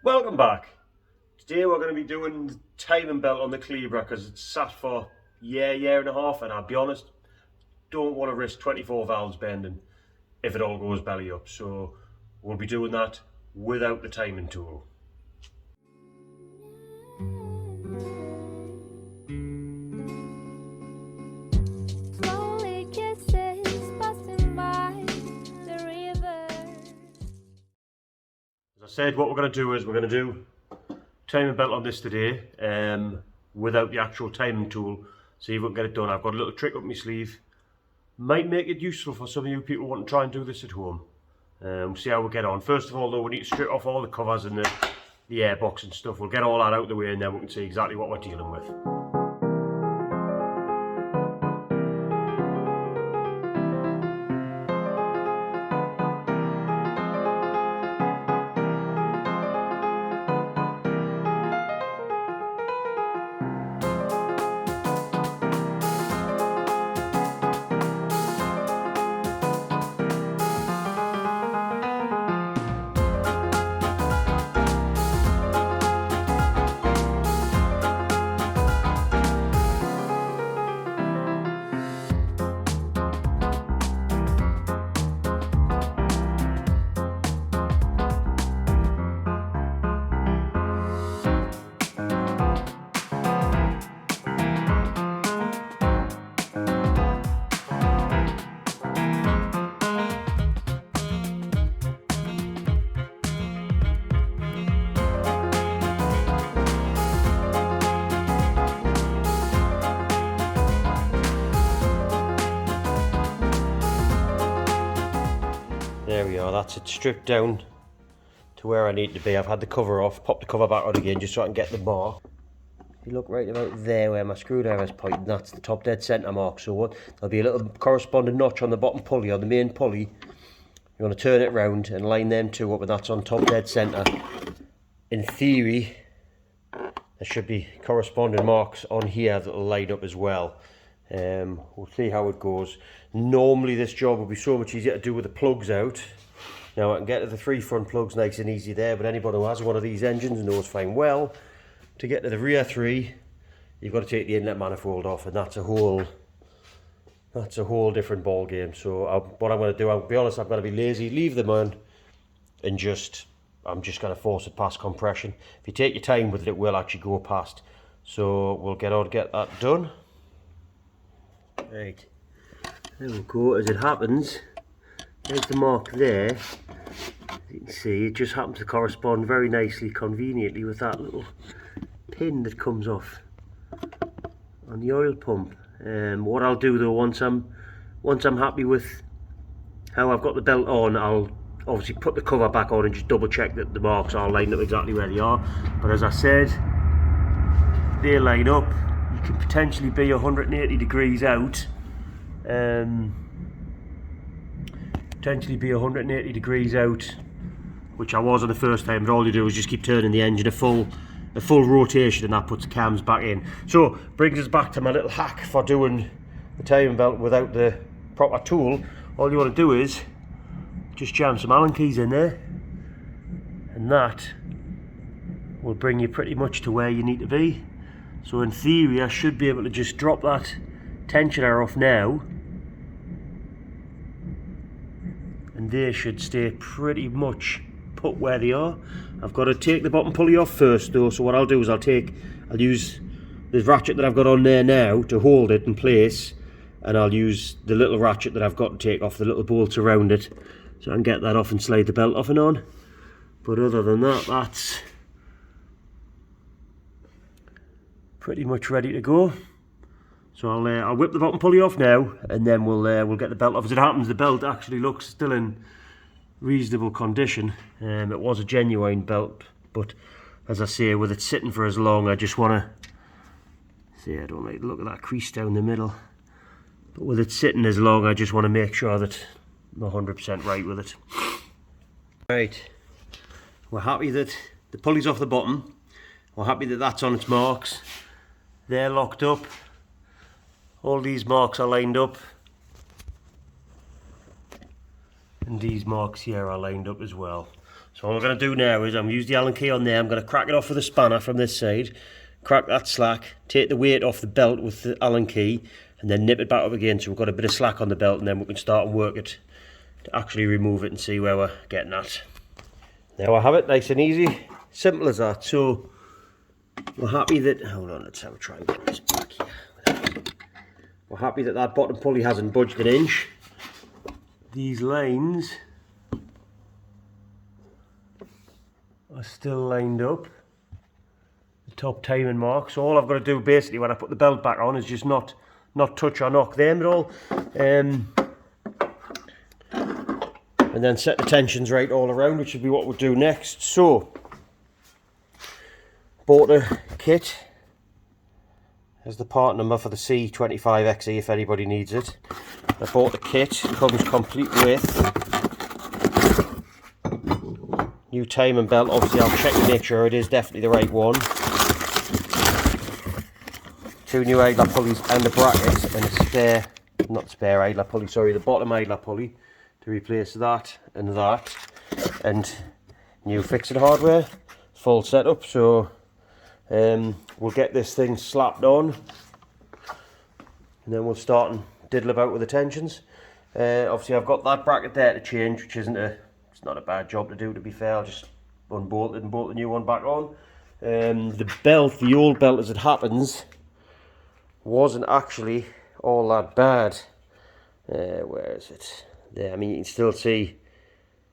Welcome back. Today we're going to be doing the timing belt on the calibra because it's sat for year and a half, and I'll be honest, don't want to risk 24 valves bending if it all goes belly up. So we'll be doing that without the timing tool. As I said, what we're going to do is we're going to do timing belt on this today without the actual timing tool. See if we can get it done. I've got a little trick up my sleeve. Might make it useful for some of you people who want to try and do this at home. See how we get on. First of all though, we need to strip off all the covers and the airbox and stuff. We'll get all that out of the way and then we can see exactly what we're dealing with. There we are, that's it stripped down to where I need to be. I've had the cover off, popped the cover back on again just so I can get the mark. If you look right about there where my screwdriver is pointing, that's the top dead centre mark. So there'll be a little corresponding notch on the bottom pulley, on the main pulley. You want to turn it round and line them two up, and that's on top dead centre. In theory, there should be corresponding marks on here that will line up as well. We'll see how it goes. Normally this job will be so much easier to do with the plugs out. Now I can get to the 3 front plugs nice and easy there, but anybody who has one of these engines knows fine well, to get to the rear 3 you've got to take the inlet manifold off, and that's a whole different ball game. So what I'm going to do, I'll be honest, I'm going to be lazy, leave them on, and I'm just going to force it past compression. If you take your time with it, it will actually go past. So we'll get that done. Right, there we go. As it happens, there's the mark there. As you can see, it just happens to correspond very nicely, conveniently, with that little pin that comes off on the oil pump. What I'll do though, once I'm happy with how I've got the belt on, I'll obviously put the cover back on and just double check that the marks are lined up exactly where they are. But as I said, they line up. You can potentially be 180 degrees out. Potentially be 180 degrees out, which I was on the first time, but all you do is just keep turning the engine a full rotation, and that puts the cams back in. So brings us back to my little hack for doing the timing belt without the proper tool. All you want to do is just jam some Allen keys in there, and that will bring you pretty much to where you need to be. So in theory I should be able to just drop that tensioner off now, and they should stay pretty much put where they are. I've got to take the bottom pulley off first though, so what I'll do is I'll use the ratchet that I've got on there now to hold it in place, and I'll use the little ratchet that I've got to take off the little bolts around it, so I can get that off and slide the belt off and on. But other than that, that's pretty much ready to go. So I'll whip the bottom pulley off now, and then we'll get the belt off. As it happens, the belt actually looks still in reasonable condition. It was a genuine belt, but as I say, with it sitting for as long, I just want to see, I don't like the look of that crease down the middle, but with it sitting as long, I just want to make sure that I'm 100% right with it. Right, we're happy that the pulley's off the bottom. We're happy that that's on its marks. They're locked up. All these marks are lined up. And these marks here are lined up as well. So all I'm going to do now is I'm use the Allen key on there. I'm going to crack it off with a spanner from this side, crack that slack, take the weight off the belt with the Allen key, and then nip it back up again so we've got a bit of slack on the belt, and then we can start and work it to actually remove it and see where we're getting at. There we have it, nice and easy, simple as that. So we're happy that, hold on, let's have a try and get this back here. We're happy that that bottom pulley hasn't budged an inch. These lines are still lined up, the top timing mark. So all I've got to do basically when I put the belt back on is just not touch or knock them at all, and then set the tensions right all around, which will be what we'll do next. So bought a kit. There's the part number for the C25XE if anybody needs it. I bought the kit, it comes complete with new timing belt. Obviously I'll check to make sure it is definitely the right one. 2 new idler pulleys and a bracket and a spare, not spare idler pulley, sorry, the bottom idler pulley to replace that, and new fixing hardware, full setup. So we'll get this thing slapped on and then we'll start and diddle about with the tensions. Obviously I've got that bracket there to change, which it's not a bad job to do, to be fair. I'll just unbolt it and bolt the new one back on. The belt, the old belt as it happens, wasn't actually all that bad. Where is it? There, I mean, you can still see,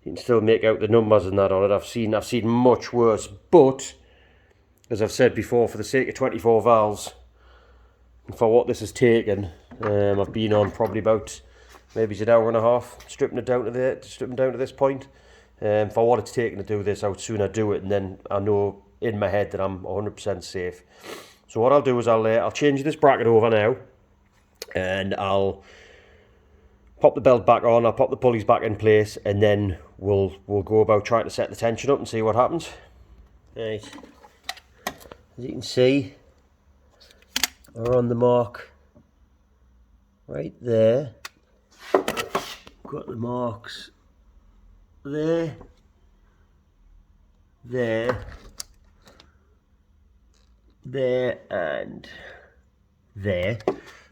you can still make out the numbers and that on it. I've seen much worse, but as I've said before, for the sake of 24 valves and for what this has taken, I've been on probably about maybe an hour and a half stripping it down to this point. For what it's taken to do this, I would sooner do it, and then I know in my head that I'm 100% safe. So what I'll do is I'll change this bracket over now, and I'll pop the belt back on, I'll pop the pulleys back in place, and then we'll go about trying to set the tension up and see what happens. Right, as you can see, we're on the mark right there. Got the marks there, and there.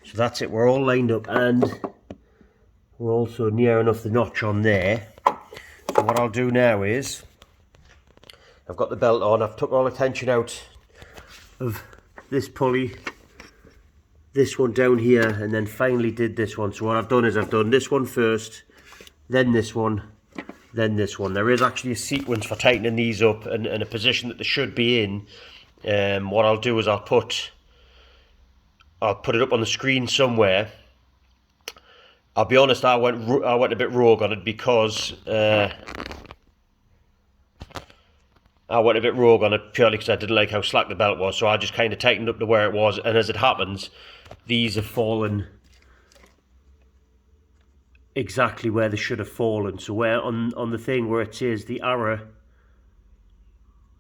So that's it, we're all lined up, and we're also near enough the notch on there. So what I'll do now is, I've got the belt on, I've took all the tension out of this pulley, this one down here, and then finally did this one. So what I've done is I've done this one first, then this one, then this one. There is actually a sequence for tightening these up and a position that they should be in. What I'll do is I'll put it up on the screen somewhere. I'll be honest, I went a bit rogue on it because purely because I didn't like how slack the belt was. So I just kind of tightened up to where it was, and as it happens, these have fallen exactly where they should have fallen. So where on the thing where it says the arrow,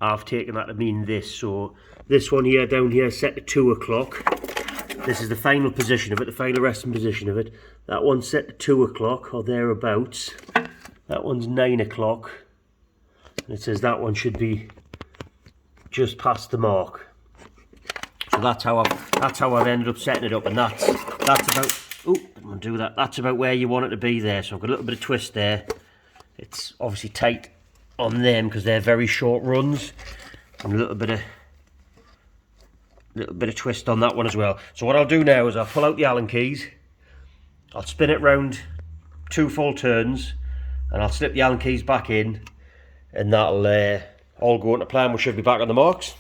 I've taken that to mean this. So this one here down here set to 2 o'clock. This is the final position of it, the final resting position of it. That one's set to 2 o'clock or thereabouts. That one's 9 o'clock. And it says that one should be just past the mark. So that's how I've ended up setting it up, and that's about, oh, I'm gonna do that. That's about where you want it to be there. So I've got a little bit of twist there. It's obviously tight on them because they're very short runs, and a little bit of twist on that one as well. So what I'll do now is I'll pull out the Allen keys, I'll spin it round 2 full turns, and I'll slip the Allen keys back in, and that'll all go into plan. We should be back on the marks.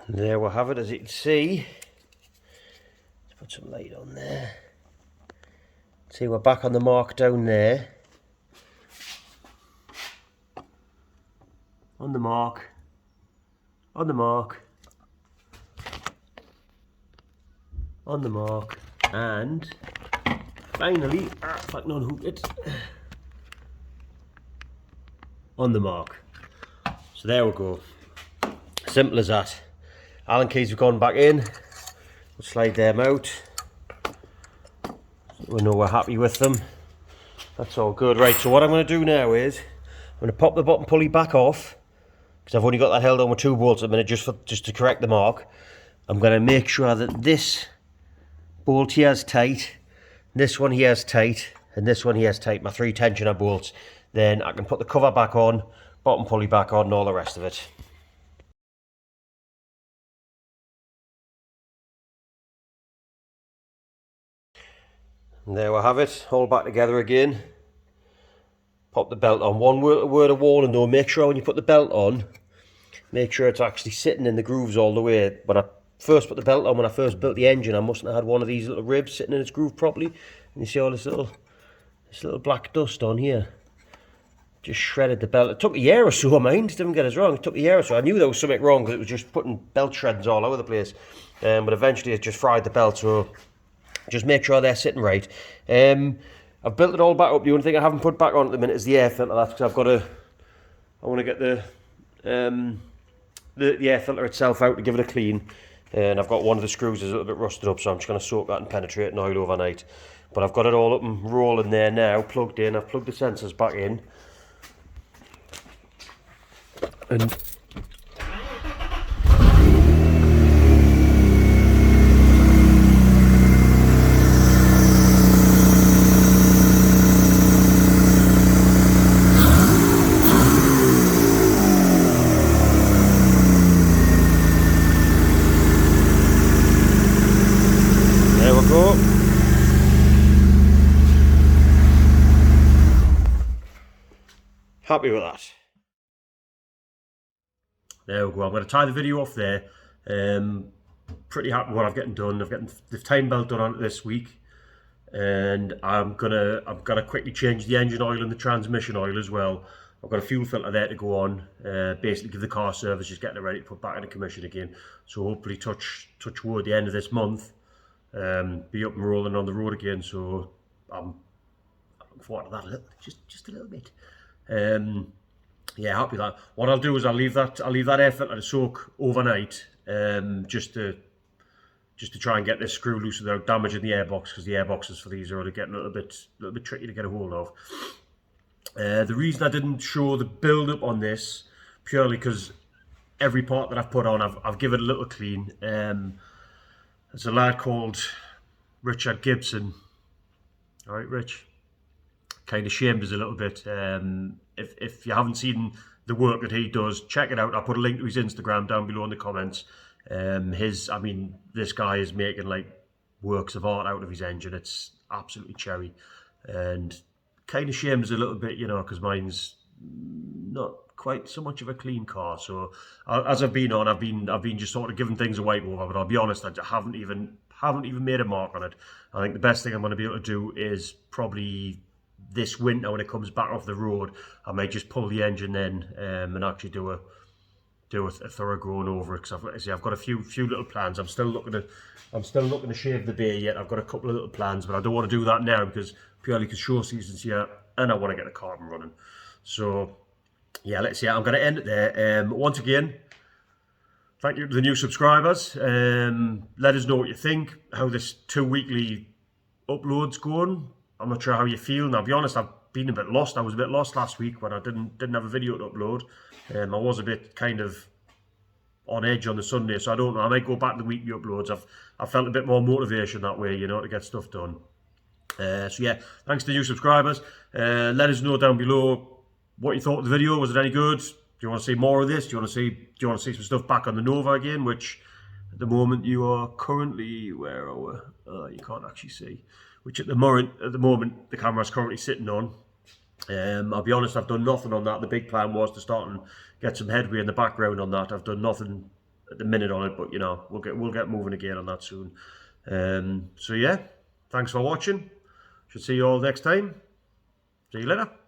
And there we have it, as you can see. Let's put some light on there. See, we're back on the mark down there. On the mark. On the mark. On the mark. And finally, if I can unhook it. On the mark. So there we go. Simple as that. Allen keys have gone back in. We'll slide them out. So we know we're happy with them. That's all good. Right, so what I'm going to do now is I'm going to pop the bottom pulley back off, because I've only got that held on with 2 bolts at the minute just to correct the mark. I'm going to make sure that this bolt here is tight, this one here is tight, and this one here is tight, my 3 tensioner bolts. Then I can put the cover back on, bottom pulley back on, and all the rest of it. And there we have it, all back together again. Pop the belt on. One word of warning though, make sure when you put the belt on, make sure it's actually sitting in the grooves all the way. When I first put the belt on, when I first built the engine, I mustn't have had one of these little ribs sitting in its groove properly. And you see all this little black dust on here. Just shredded the belt. It took a year or so, mind, don't get us wrong, it took a year or so. I knew there was something wrong because it was just putting belt shreds all over the place. But eventually it just fried the belt, so just make sure they're sitting right. I've built it all back up. The only thing I haven't put back on at the minute is the air filter. That's because I want to get the air filter itself out to give it a clean. And I've got one of the screws is a little bit rusted up, so I'm just going to soak that and penetrate in oil overnight. But I've got it all up and rolling there now, plugged in. I've plugged the sensors back in. And there we go. Happy with that. There we go. I'm going to tie the video off there. Pretty happy with what I've getting done. I've gotten the time belt done on it this week, and I'm gonna quickly change the engine oil and the transmission oil as well. I've got a fuel filter there to go on. Basically, give the car a service, just getting it ready to put back into commission again. So hopefully, touch wood, the end of this month, be up and rolling on the road again. So I'm looking forward to that just a little bit. Yeah, happy with that. What I'll do is I'll leave that air filter to soak overnight, just to try and get this screw loose without damaging the airbox, because the airboxes for these are getting a little bit tricky to get a hold of. The reason I didn't show the build up on this purely because every part that I've put on, I've given it a little clean. There's a lad called Richard Gibson. All right, Rich. Kind of shamed us a little bit. If you haven't seen the work that he does, check it out. I'll put a link to his Instagram down below in the comments. This guy is making like works of art out of his engine. It's absolutely cherry, and kind of shames a little bit, you know, because mine's not quite so much of a clean car. So as I've been on, I've been just sort of giving things a wipe over. But I'll be honest, I haven't even made a mark on it. I think the best thing I'm going to be able to do is probably this winter when it comes back off the road, I might just pull the engine in and actually do a thorough going over it, because I've got a few little plans. I'm still looking to shave the bay yet. I've got a couple of little plans, but I don't want to do that now because show season's here and I want to get the car running. So yeah, let's see. I'm going to end it there. Once again, thank you to the new subscribers. Let us know what you think, how this 2 weekly uploads going. I'm not sure how you feel, and I'll be honest, I've been a bit lost. I was a bit lost last week when I didn't have a video to upload. I was a bit kind of on edge on the Sunday, so I don't know. I might go back to the weekly uploads. I felt a bit more motivation that way, you know, to get stuff done. So yeah, thanks to the new subscribers. Let us know down below what you thought of the video. Was it any good? Do you want to see more of this? Do you want to see some stuff back on the Nova again? Which at the moment you are currently, where are we? You can't actually see. Which at the moment the camera's currently sitting on. I'll be honest, I've done nothing on that. The big plan was to start and get some headway in the background on that. I've done nothing at the minute on it, but you know, we'll get moving again on that soon. So yeah, thanks for watching. Should see you all next time. See you later.